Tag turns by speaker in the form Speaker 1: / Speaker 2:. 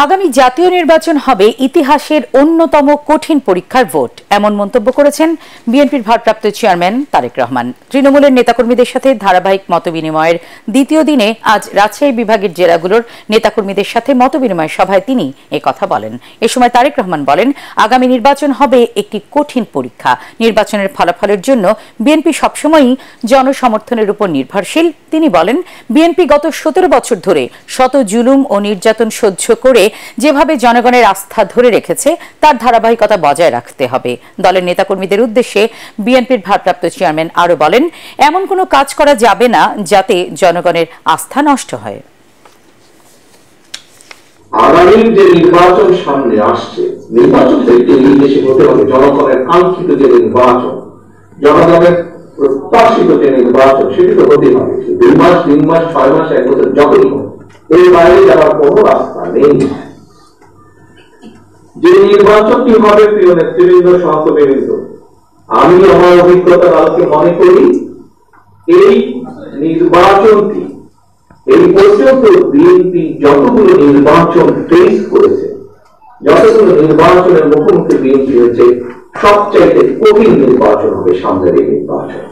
Speaker 1: আগামী জাতীয় নির্বাচন হবে ইতিহাসের অন্যতম কঠিন পরীক্ষার ভোট, এমন মন্তব্য করেছেন বিএনপির ভারপ্রাপ্ত চেয়ারম্যান তারেক রহমান। তৃণমূলের নেতাকর্মীদের সাথে ধারাবাহিক মতবিনিময়ের দ্বিতীয় দিনে আজ রাজশাহী বিভাগের জেলাগুলোর নেতাকর্মীদের সাথে মতবিনিময় সভায় তিনি একথা বলেন। এ সময় তারেক রহমান বলেন, আগামী নির্বাচন হবে একটি কঠিন পরীক্ষা। নির্বাচনের ফলাফলের জন্য বিএনপি সবসময়ই জনসমর্থনের উপর নির্ভরশীল। তিনি বলেন, বিএনপি গত 17 বছর ধরে শত জুলুম ও নির্যাতন সহ্য করে যেভাবে জনগণের আস্থা ধরে রেখেছে তার ধারাবাহিকতা বজায় রাখতে হবে। দলের নেতাকর্মীদের উদ্দেশ্যে বিএনপির ভারপ্রাপ্ত চেয়ারম্যান আরো বলেন, এমন কোনো কাজ করা যাবে না যাতে জনগণের আস্থা নষ্ট হয়।
Speaker 2: আগামী যে নির্বাচন সামনে আসছে, নির্বাচন থেকে এই দেশে হতে হবে জনগণের কাঙ্ক্ষিত যে নির্বাচন, জনগণের প্রত্যাশিত যে নির্বাচন, সেটি তো হতে হবে। 2 মাস 3 মাস 6 মাস 1 বছর যতই হোক, এর বাইরে যাওয়ার কোনো রাস্তা নেই। যে নির্বাচনটি হবে, প্রিয় নেতৃবৃন্দ, সহকর্মীবৃন্দ, আমি আমার অভিজ্ঞতার আলোকে মনে করি এই নির্বাচনটি এই পর্যন্ত বিএনপি যতগুলো নির্বাচন ফেস করেছে, যতগুলো নির্বাচনের মুখোমুখি বিএনপি হয়েছে, সবচাইতে কঠিন নির্বাচন হবে সামনের এই নির্বাচন।